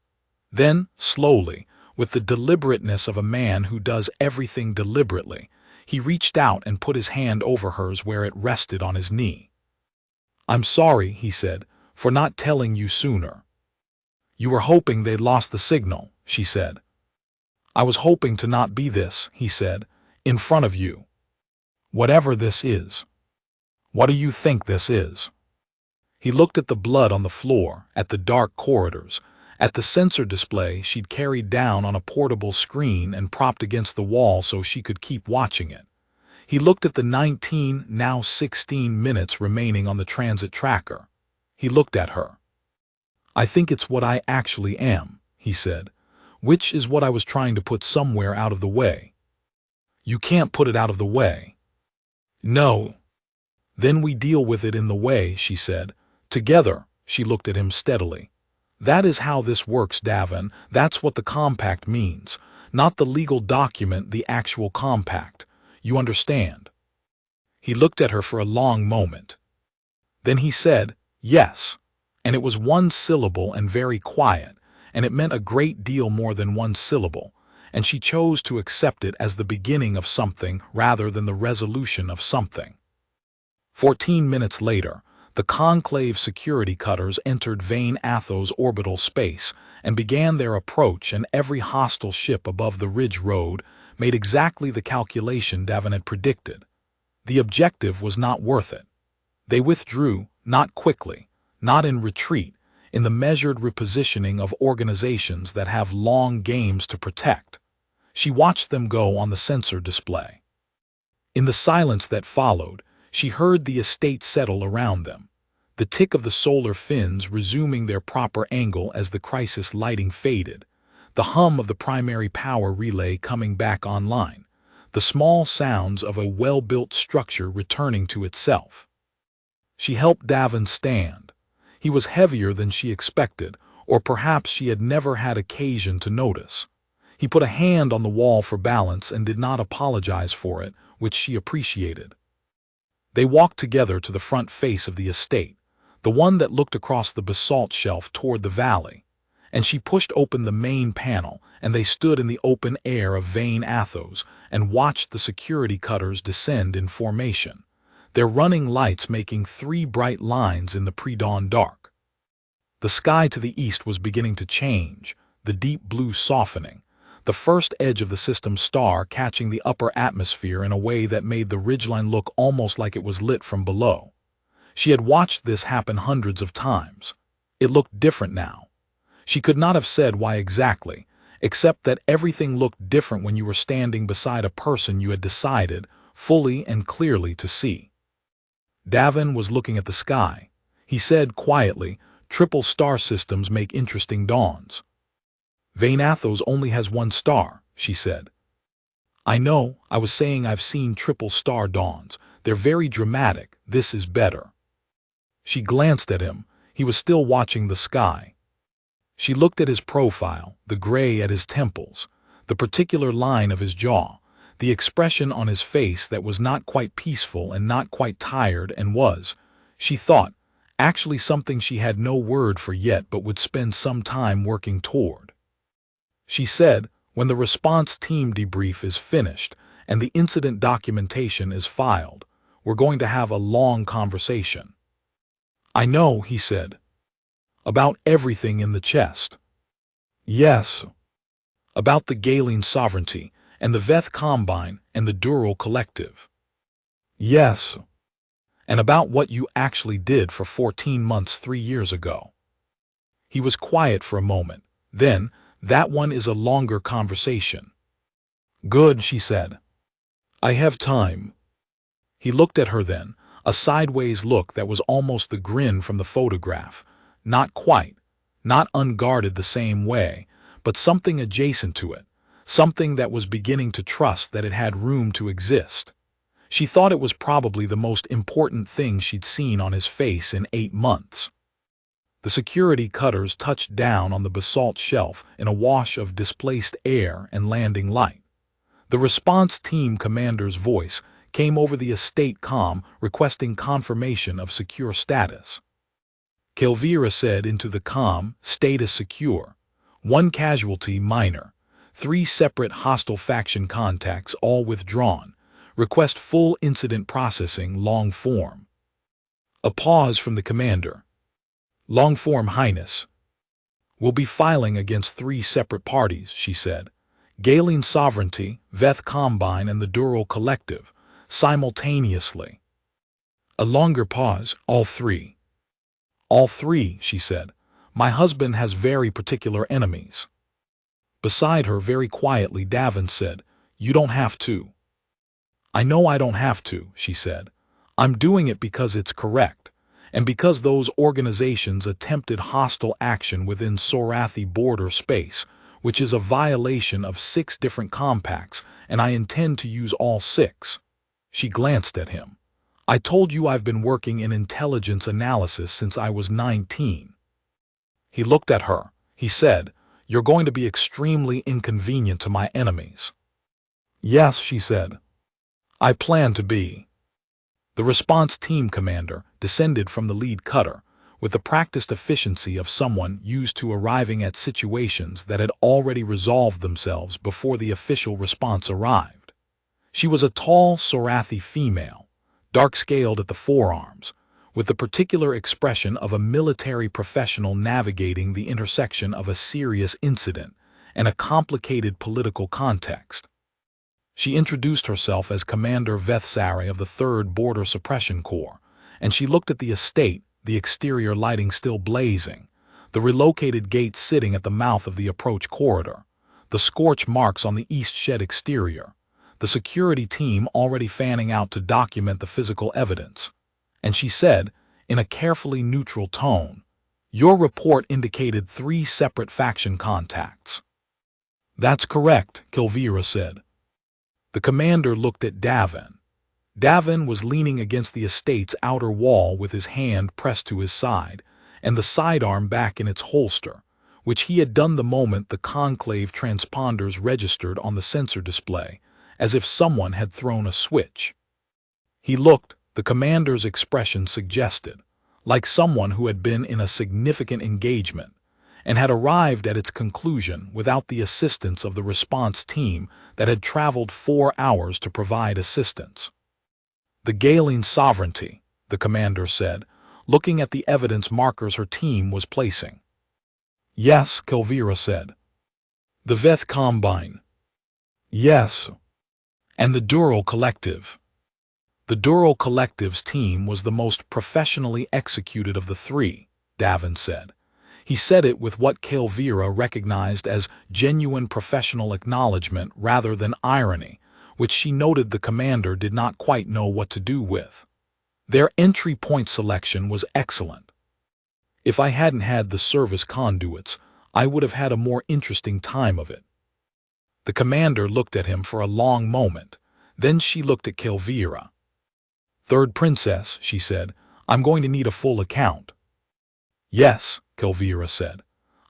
Then, slowly, with the deliberateness of a man who does everything deliberately, he reached out and put his hand over hers where it rested on his knee. "I'm sorry," he said, "for not telling you sooner." "You were hoping they'd lost the signal," she said. "I was hoping to not be this," he said, "in front of you. Whatever this is. What do you think this is?" He looked at the blood on the floor, at the dark corridors, at the sensor display she'd carried down on a portable screen and propped against the wall so she could keep watching it. He looked at the 19, now 16 minutes remaining on the transit tracker. He looked at her. "I think it's what I actually am," he said, "which is what I was trying to put somewhere out of the way." "You can't put it out of the way." "No." "Then we deal with it in the way," she said. "Together." She looked at him steadily. "That is how this works, Davin. That's what the compact means. Not the legal document, the actual compact. You understand?" He looked at her for a long moment. Then he said, "Yes." And it was one syllable and very quiet, and it meant a great deal more than one syllable, and she chose to accept it as the beginning of something rather than the resolution of something. 14 minutes later, the Conclave security cutters entered Vane Athos orbital space and began their approach, and every hostile ship above the ridge road made exactly the calculation Davin had predicted. The objective was not worth it. They withdrew, not quickly, not in retreat, in the measured repositioning of organizations that have long games to protect. She watched them go on the sensor display. In the silence that followed, she heard the estate settle around them, the tick of the solar fins resuming their proper angle as the crisis lighting faded, the hum of the primary power relay coming back online, the small sounds of a well-built structure returning to itself. She helped Davin stand. He was heavier than she expected, or perhaps she had never had occasion to notice. He put a hand on the wall for balance and did not apologize for it, which she appreciated. They walked together to the front face of the estate, the one that looked across the basalt shelf toward the valley, and she pushed open the main panel, and they stood in the open air of Vane Athos and watched the security cutters descend in formation, their running lights making 3 bright lines in the pre-dawn dark. The sky to the east was beginning to change, the deep blue softening, the first edge of the system's star catching the upper atmosphere in a way that made the ridgeline look almost like it was lit from below. She had watched this happen hundreds of times. It looked different now. She could not have said why exactly, except that everything looked different when you were standing beside a person you had decided, fully and clearly, to see. Davin was looking at the sky. He said quietly, "Triple star systems make interesting dawns." Vainathos only has 1 star, she said. I know, I was saying I've seen triple-star dawns. They're very dramatic. This is better. She glanced at him. He was still watching the sky. She looked at his profile, the gray at his temples, the particular line of his jaw, the expression on his face that was not quite peaceful and not quite tired and was, she thought, actually something she had no word for yet but would spend some time working toward. She said, when the response team debrief is finished and the incident documentation is filed, we're going to have a long conversation. I know, he said. About everything in the chest. Yes. About the Galeen sovereignty and the Veth Combine and the Dural Collective. Yes. And about what you actually did for 14 months 3 years ago. He was quiet for a moment. Then, that one is a longer conversation. Good, she said. I have time. He looked at her then, a sideways look that was almost the grin from the photograph. Not quite, not unguarded the same way, but something adjacent to it, something that was beginning to trust that it had room to exist. She thought it was probably the most important thing she'd seen on his face in 8 months. The security cutters touched down on the basalt shelf in a wash of displaced air and landing light. The response team commander's voice came over the estate comm requesting confirmation of secure status. Kelvira said into the comm, status secure. 1 casualty minor. 3 separate hostile faction contacts all withdrawn. Request full incident processing long form. A pause from the commander. Long form, Highness. We'll be filing against 3 separate parties, she said. Galeen Sovereignty, Veth Combine, and the Dural Collective, simultaneously. A longer pause, all 3. All 3, she said. My husband has very particular enemies. Beside her, very quietly, Davin said, You don't have to. I know I don't have to, she said. I'm doing it because it's correct, and because those organizations attempted hostile action within Sorathi border space, which is a violation of 6 different compacts, and I intend to use all 6. She glanced at him. I told you I've been working in intelligence analysis since I was 19. He looked at her. He said, You're going to be extremely inconvenient to my enemies. Yes, she said. I plan to be. The response team commander descended from the lead cutter with the practiced efficiency of someone used to arriving at situations that had already resolved themselves before the official response arrived. She was a tall Sorathi female, dark-scaled at the forearms, with the particular expression of a military professional navigating the intersection of a serious incident and a complicated political context. She introduced herself as Commander Vethsari of the 3rd Border Suppression Corps, and she looked at the estate, the exterior lighting still blazing, the relocated gate sitting at the mouth of the approach corridor, the scorch marks on the east shed exterior, the security team already fanning out to document the physical evidence. And she said, in a carefully neutral tone, Your report indicated 3 separate faction contacts. That's correct, Kelvira said. The commander looked at Davin. Davin was leaning against the estate's outer wall with his hand pressed to his side, and the sidearm back in its holster, which he had done the moment the conclave transponders registered on the sensor display, as if someone had thrown a switch. He looked, the commander's expression suggested, like someone who had been in a significant engagement and had arrived at its conclusion without the assistance of the response team that had traveled 4 hours to provide assistance. The Galeen sovereignty, the commander said, looking at the evidence markers her team was placing. Yes, Kelvira said. The Veth Combine. Yes. And the Dural Collective. The Dural Collective's team was the most professionally executed of the 3, Davin said. He said it with what Kelvira recognized as genuine professional acknowledgement rather than irony, which she noted the commander did not quite know what to do with. Their entry point selection was excellent. If I hadn't had the service conduits, I would have had a more interesting time of it." The commander looked at him for a long moment. Then she looked at Kelvira. "Third princess," she said, "I'm going to need a full account." "Yes," Kelvira said.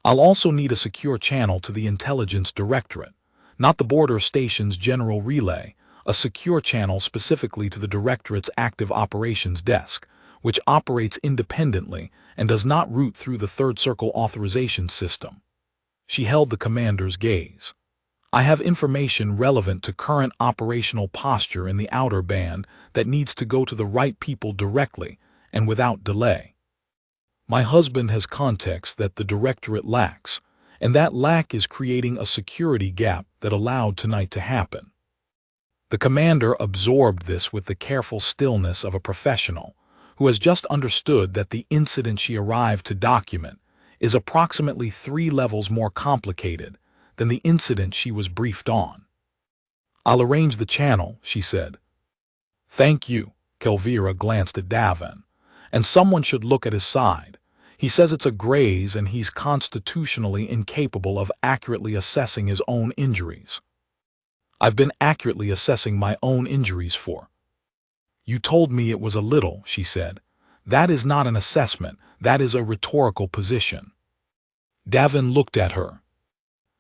"I'll also need a secure channel to the Intelligence Directorate, not the border station's general relay, a secure channel specifically to the Directorate's Active Operations Desk, which operates independently and does not route through the Third Circle authorization system." She held the commander's gaze. "I have information relevant to current operational posture in the outer band that needs to go to the right people directly and without delay. My husband has context that the Directorate lacks, and that lack is creating a security gap that allowed tonight to happen." The commander absorbed this with the careful stillness of a professional who has just understood that the incident she arrived to document is approximately 3 levels more complicated than the incident she was briefed on. "I'll arrange the channel," she said. "Thank you," Kelvira glanced at Davin. "And someone should look at his side. He says it's a graze and he's constitutionally incapable of accurately assessing his own injuries." "I've been accurately assessing my own injuries for." "You told me it was a little," she said. "That is not an assessment, that is a rhetorical position." Davin looked at her.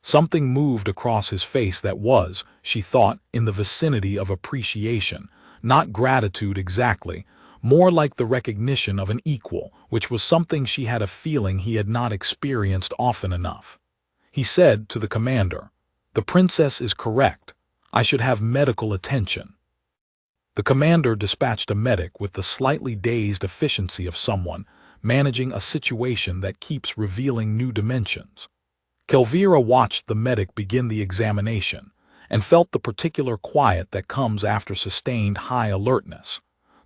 Something moved across his face that was, she thought, in the vicinity of appreciation, not gratitude exactly, more like the recognition of an equal, which was something she had a feeling he had not experienced often enough. He said to the commander, "The princess is correct. I should have medical attention." The commander dispatched a medic with the slightly dazed efficiency of someone managing a situation that keeps revealing new dimensions. Kelvira watched the medic begin the examination and felt the particular quiet that comes after sustained high alertness,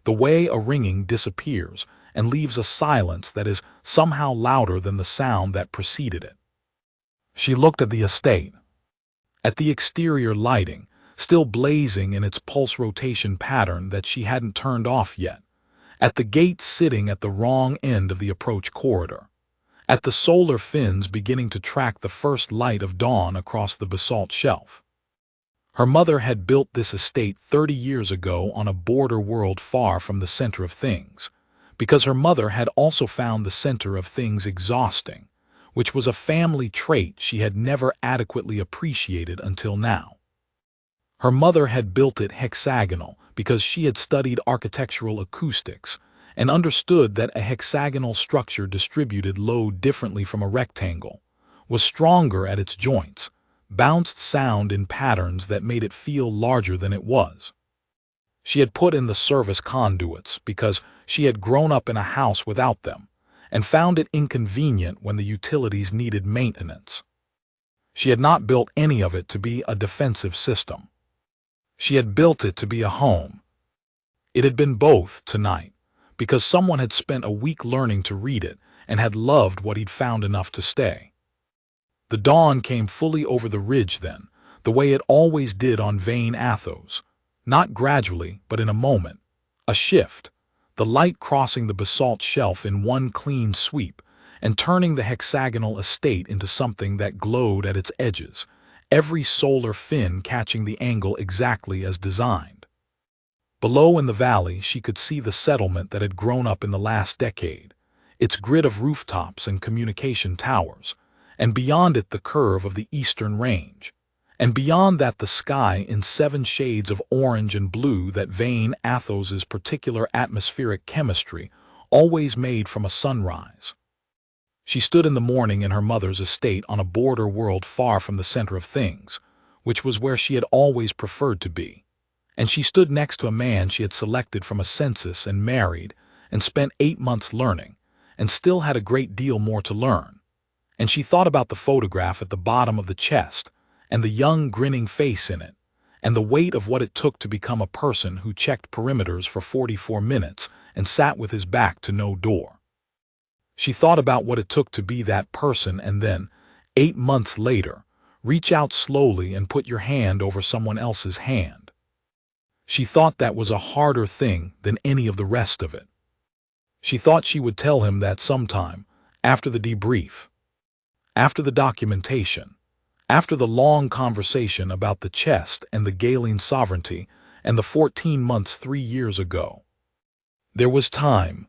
the way a ringing disappears and leaves a silence that is somehow louder than the sound that preceded it. She looked at the estate, at the exterior lighting, still blazing in its pulse rotation pattern that she hadn't turned off yet, at the gate sitting at the wrong end of the approach corridor, at the solar fins beginning to track the first light of dawn across the basalt shelf. Her mother had built this estate 30 years ago on a border world far from the center of things, because her mother had also found the center of things exhausting, which was a family trait she had never adequately appreciated until now. Her mother had built it hexagonal because she had studied architectural acoustics and understood that a hexagonal structure distributed load differently from a rectangle, was stronger at its joints, bounced sound in patterns that made it feel larger than it was. She had put in the service conduits because she had grown up in a house without them and found it inconvenient when the utilities needed maintenance. She had not built any of it to be a defensive system. She had built it to be a home. It had been both tonight, because someone had spent a week learning to read it and had loved what he'd found enough to stay. The dawn came fully over the ridge then, the way it always did on Vane Athos, not gradually, but in a moment, a shift, the light crossing the basalt shelf in one clean sweep and turning the hexagonal estate into something that glowed at its edges, every solar fin catching the angle exactly as designed. Below in the valley she could see the settlement that had grown up in the last decade, its grid of rooftops and communication towers, and beyond it the curve of the eastern range, and beyond that the sky in 7 shades of orange and blue that Vane Athos's particular atmospheric chemistry always made from a sunrise. She stood in the morning in her mother's estate on a border world far from the center of things, which was where she had always preferred to be, and she stood next to a man she had selected from a census and married and spent 8 months learning, and still had a great deal more to learn. And she thought about the photograph at the bottom of the chest, and the young grinning face in it, and the weight of what it took to become a person who checked perimeters for 44 minutes and sat with his back to no door. She thought about what it took to be that person and then, 8 months later, reach out slowly and put your hand over someone else's hand. She thought that was a harder thing than any of the rest of it. She thought she would tell him that sometime, after the debrief. After the documentation, after the long conversation about the chest and the Galen sovereignty and the 14 months 3 years ago, there was time.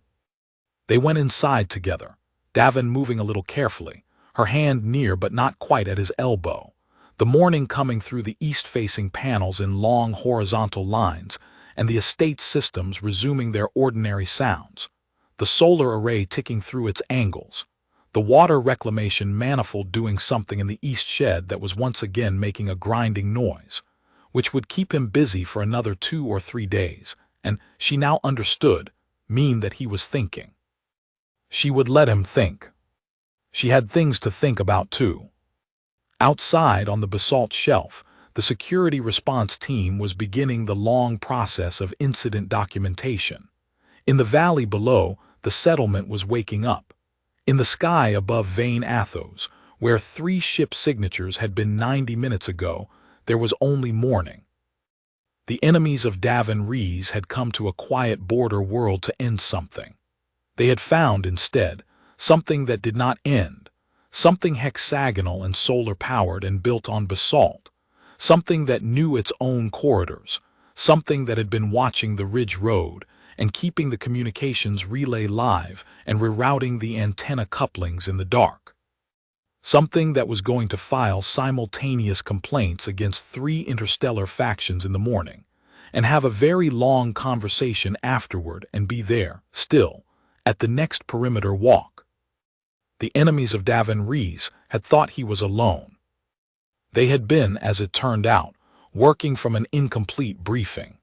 They went inside together, Davin moving a little carefully, her hand near but not quite at his elbow, the morning coming through the east-facing panels in long horizontal lines, and the estate systems resuming their ordinary sounds, the solar array ticking through its angles, the water reclamation manifold doing something in the east shed that was once again making a grinding noise, which would keep him busy for another 2 or 3 days, and, she now understood, mean that he was thinking. She would let him think. She had things to think about too. Outside on the basalt shelf, the security response team was beginning the long process of incident documentation. In the valley below, the settlement was waking up. In the sky above Vane Athos, where 3 ship signatures had been 90 minutes ago, there was only morning. The enemies of Davin Rees had come to a quiet border world to end something. They had found, instead, something that did not end, something hexagonal and solar-powered and built on basalt, something that knew its own corridors, something that had been watching the Ridge Road and keeping the communications relay live and rerouting the antenna couplings in the dark. Something that was going to file simultaneous complaints against 3 interstellar factions in the morning, and have a very long conversation afterward and be there, still, at the next perimeter walk. The enemies of Davin Rees had thought he was alone. They had been, as it turned out, working from an incomplete briefing.